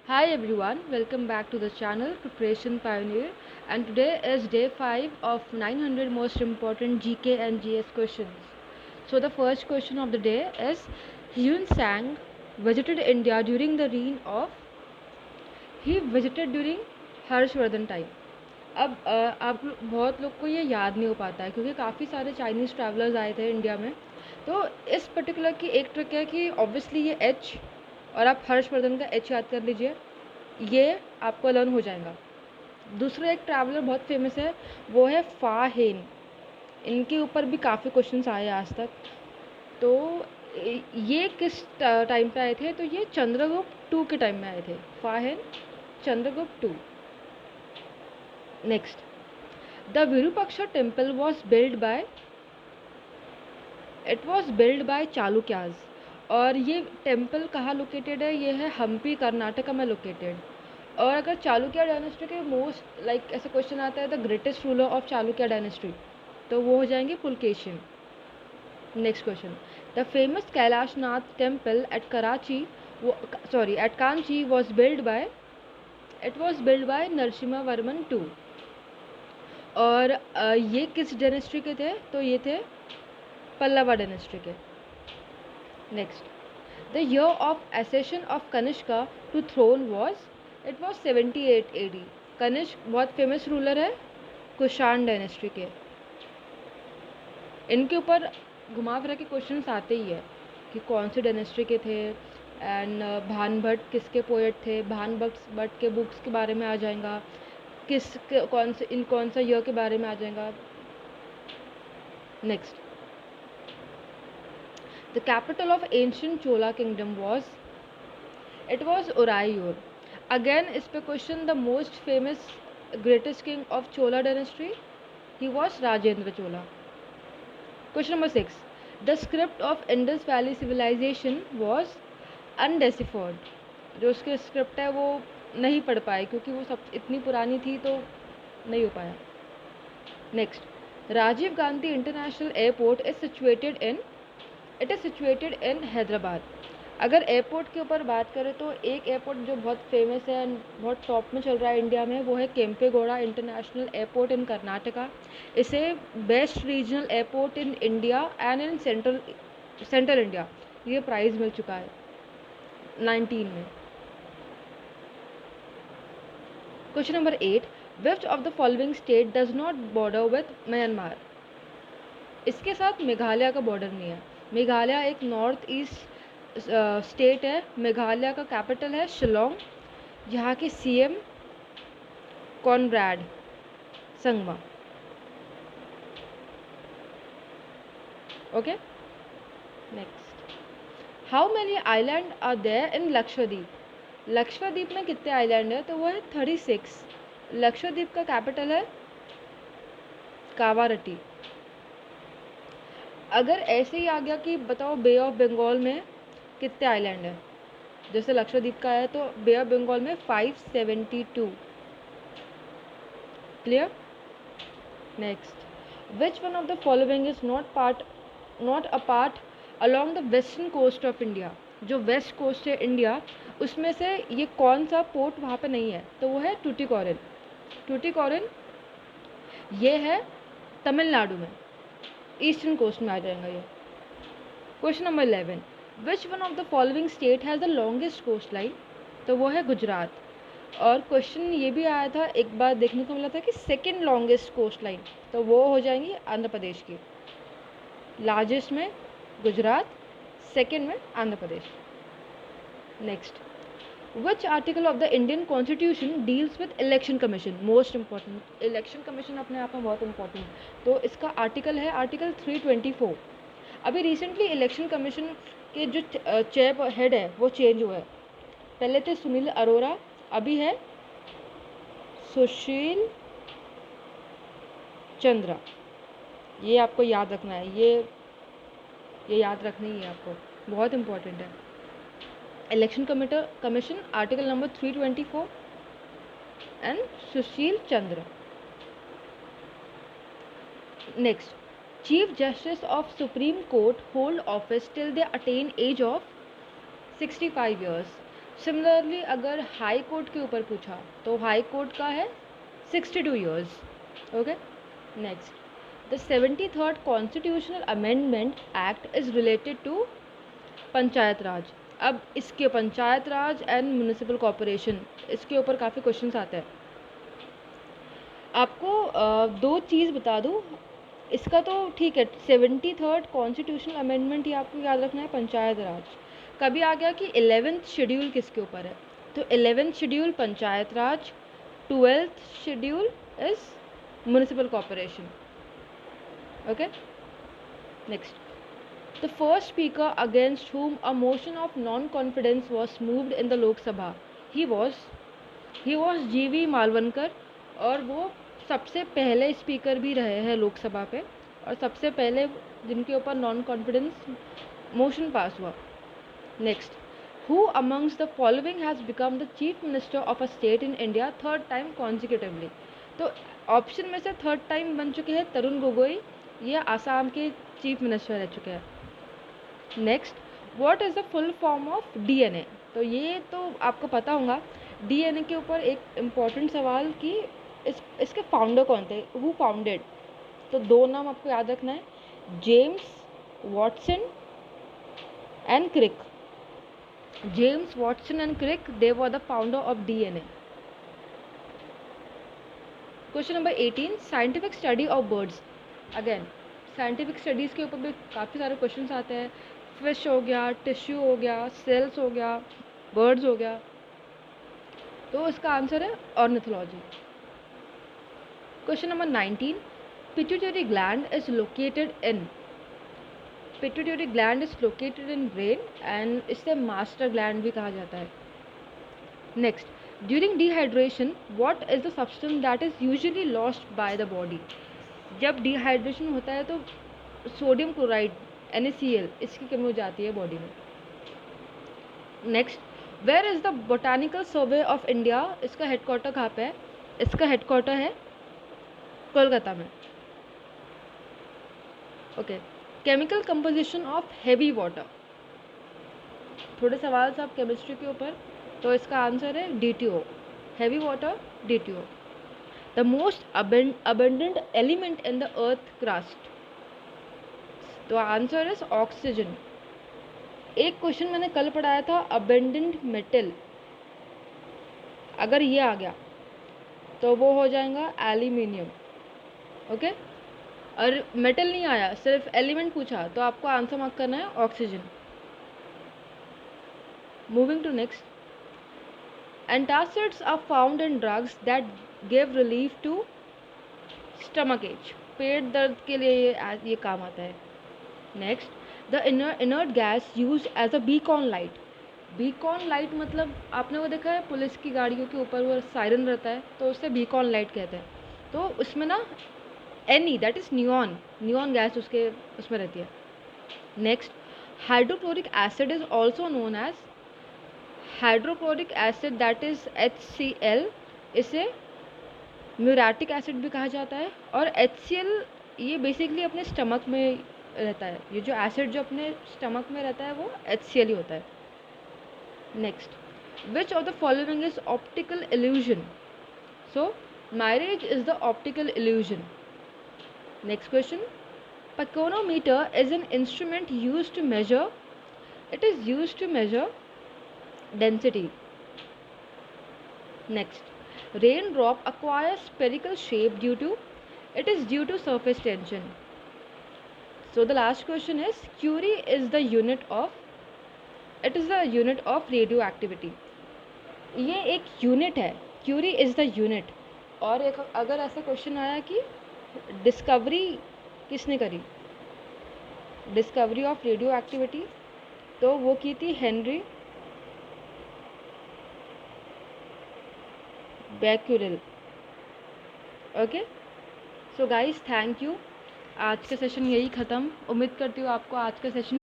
Hi everyone, welcome back to the channel Preparation Pioneer, and today is day 5 of 900 most important GK and GS questions. So the first question of the day is Hyun Sang visited India during the reign of he visited during Harshvardhan time. अब आप बहुत लोग को ये याद नहीं हो पाता है क्योंकि काफ़ी सारे चाइनीज़ ट्रैवलर्स आए थे इंडिया में. तो इस पर्टिकुलर की एक ट्रिक है कि ऑब्वियसली ये एच और आप हर्षवर्धन का एच याद कर लीजिए, ये आपको लर्न हो जाएगा. दूसरा एक ट्रैवलर बहुत फेमस है, वो है फा हेन. इनके ऊपर भी काफ़ी क्वेश्चंस आए आज तक. तो ये किस टाइम पे आए थे? तो ये चंद्रगुप्त टू के टाइम में आए थे. Fa Hien, Chandragupta two. Next, the Virupaksha temple was build by Chalukyas. और ये टेम्पल कहाँ लोकेटेड है? ये है हम्पी, कर्नाटका में लोकेटेड. और अगर चालुक्य डायनेस्टी के मोस्ट ऐसा क्वेश्चन आता है the greatest ruler of Chalukya dynasty, तो वो हो जाएंगे Pulakeshin. Next question, the famous Kailasanatha temple at at Kanchi was build by Narasimha Varman two. और ये किस डायनेस्टी के थे? तो ये थे पल्लवा डायनेस्टी के. Next, the year of accession of Kanishka to throne it was 78 AD. Kanishka बहुत फेमस रूलर है कुषाण डायनेस्टी के. इनके ऊपर घुमा फिरा के क्वेश्चंस आते ही है कि कौन से डायनेस्टी के थे. एंड भान भट्ट किसके पोएट थे? भान भट्ट के बुक्स के बारे में आ जाएगा. कौन सा ईयर के बारे में आ जाएगा. Next, the capital of ancient Chola kingdom was Uraiyur. Again इस पे question, the most famous greatest king of Chola dynasty, he was Rajendra Chola. Question number 6, the script of Indus Valley civilization was undeciphered. जो उसके स्क्रिप्ट है वो नहीं पढ़ पाए क्योंकि वो सब इतनी पुरानी थी तो नहीं हो पाया. Next, Rajiv Gandhi international airport is situated in Hyderabad. अगर एयरपोर्ट के ऊपर बात करें तो एक एयरपोर्ट जो बहुत फेमस है एंड बहुत टॉप में चल रहा है इंडिया में, वो है Kempegowda international airport in Karnataka. इसे best regional airport in India and in central India ये प्राइज़ मिल चुका है 19 में. Question number 8, which of the following state does not border with Myanmar. इसके साथ मेघालय का बॉर्डर नहीं है. मेघालय एक नॉर्थ ईस्ट स्टेट है. मेघालय का कैपिटल है शिलोंग. यहाँ के CM Conrad Sangma. Okay. Next, how many island are there in Lakshadweep. Lakshadweep में कितने आइलैंड है? तो वो है 36. लक्षद्वीप का कैपिटल है कावारटी. अगर ऐसे ही आ गया कि बताओ बे ऑफ बंगाल में कितने आइलैंड है, जैसे लक्षद्वीप का है, तो बे ऑफ बंगाल में 572. Clear. Next, which one of the following is not a part along the western coast of India. जो वेस्ट कोस्ट है इंडिया, उसमें से ये कौन सा पोर्ट वहाँ पे नहीं है? तो वो है टूटिकोरिन. टूटिकोरिन ये है तमिलनाडु में, ईस्टर्न कोस्ट में आ जाएगा ये. Question number 11, which one of the following state has the longest coast line. तो वो है गुजरात. और क्वेश्चन ये भी आया था, एक बार देखने को मिला था कि सेकेंड लॉन्गेस्ट कोस्ट लाइन, तो वो हो जाएंगी आंध्र प्रदेश की. लार्जेस्ट में गुजरात, सेकेंड में Andhra Pradesh. Next, which article of the Indian constitution deals with election commission. Most important, election commission अपने आप में बहुत इंपॉर्टेंट. तो इसका आर्टिकल है आर्टिकल 324. अभी रिसेंटली इलेक्शन कमीशन के जो चेयर हेड है वो चेंज हुआ है. पहले थे सुनील अरोरा, अभी है सुशील चंद्रा. ये आपको याद रखना है, ये याद रखनी है आपको, बहुत इंपॉर्टेंट है. Election commission article number 324 and Sushil Chandra. Next, chief justice of supreme court hold office till they attain age of 65 years. Similarly अगर हाई कोर्ट के ऊपर पूछा तो हाई कोर्ट का है 62 years. Okay, next the 73rd constitutional amendment act is related to panchayat raj. अब इसके panchayat raj and municipal corporation, इसके ऊपर काफ़ी क्वेश्चंस आते हैं। आपको दो चीज़ बता दूँ, इसका तो ठीक है 73rd कॉन्स्टिट्यूशनल अमेंडमेंट, ये आपको याद रखना है पंचायत राज। कभी आ गया कि 11th शेड्यूल किसके ऊपर है, तो 11th schedule panchayat Raj, 12th schedule is municipal corporation. Okay, next the first speaker against whom a motion of non-confidence was moved in the Lok Sabha, he was GV Malvankar, और वो सबसे पहले स्पीकर भी रहे हैं लोकसभा पे, और सबसे पहले जिनके ऊपर नॉन कॉन्फिडेंस मोशन पास हुआ। Next, who amongst the following has become the chief minister of a state in India third time consecutively. तो ऑप्शन में से थर्ड टाइम बन चुके हैं तरुण गोगोई, ये आसाम के चीफ मिनिस्टर रह चुके हैं। Next, what is the full form of DNA. तो ये तो आपको पता होगा, डीएनए के ऊपर एक इम्पॉर्टेंट सवाल कि इसके फाउंडर कौन थे, हु फाउंडेड। तो दो नाम आपको याद रखना है, James Watson and Crick. James Watson and Crick, they were the founder of DNA. Question number 18, scientific study of birds. Again scientific studies के ऊपर भी काफ़ी सारे क्वेश्चंस आते हैं। फिश हो गया, टिश्यू हो गया, सेल्स हो गया, बर्ड्स हो गया, तो इसका आंसर है ornithology. Question number 19, pituitary gland is located in. Pituitary gland is located in brain and इसे मास्टर ग्लैंड भी कहा जाता है। Next, during dehydration what is the substance that is usually lost by the body. जब dehydration होता है तो sodium chloride NaCl, इसकी कमी हो जाती है बॉडी में। Next, where is the botanical survey of India, इसका हेडक्वार्टर कहाँ पे है, इसका हेडक्वार्टर है कोलकाता में। Okay, chemical composition of heavy water, थोड़े सवाल सब केमिस्ट्री के ऊपर, तो इसका आंसर है DTO, heavy water DTO। The most abundant element in the earth crust, तो आंसर इज ऑक्सीजन। एक क्वेश्चन मैंने कल पढ़ाया था अबंडेंट मेटल, अगर ये आ गया तो वो हो जाएगा एल्यूमिनियम। ओके, और मेटल नहीं आया, सिर्फ एलिमेंट पूछा, तो आपको आंसर मार्क करना है oxygen. Moving to next, antacids are found in drugs that give relief to stomach ache, पेट दर्द के लिए ये काम आता है। Next, the inert gas use as a beacon light. Beacon light मतलब आपने वो देखा है पुलिस की गाड़ियों के ऊपर वो सायरन रहता है, तो उससे बीकॉन लाइट कहते हैं। तो उसमें ना NE that is neon gas उसके उसमें रहती है। Next, hydrochloric acid is also known as hydrochloric acid that is HCl, इसे म्यूरेटिक एसिड भी कहा जाता है। और HCl ये बेसिकली अपने स्टमक में रहता है, ये जो एसिड जो अपने स्टमक में रहता है वो HCl ही होता है। Next, which of the following is optical illusion, so mirage is the optical illusion. Next question, pycnometer is an instrument use to measure, it is use to measure density. Next, raindrop acquires spherical shape due to, it is due to surface tension. So the last question is, Curie is the unit of, it is the unit of radioactivity. ये एक unit है, Curie is the unit. और एक अगर ऐसा question आया कि discovery किसने करी, डिस्कवरी ऑफ रेडियो एक्टिविटी, तो वो की थी Henri Becquerel. Okay, so guys thank you, आज का सेशन यही ख़त्म। उम्मीद करती हूँ आपको आज का सेशन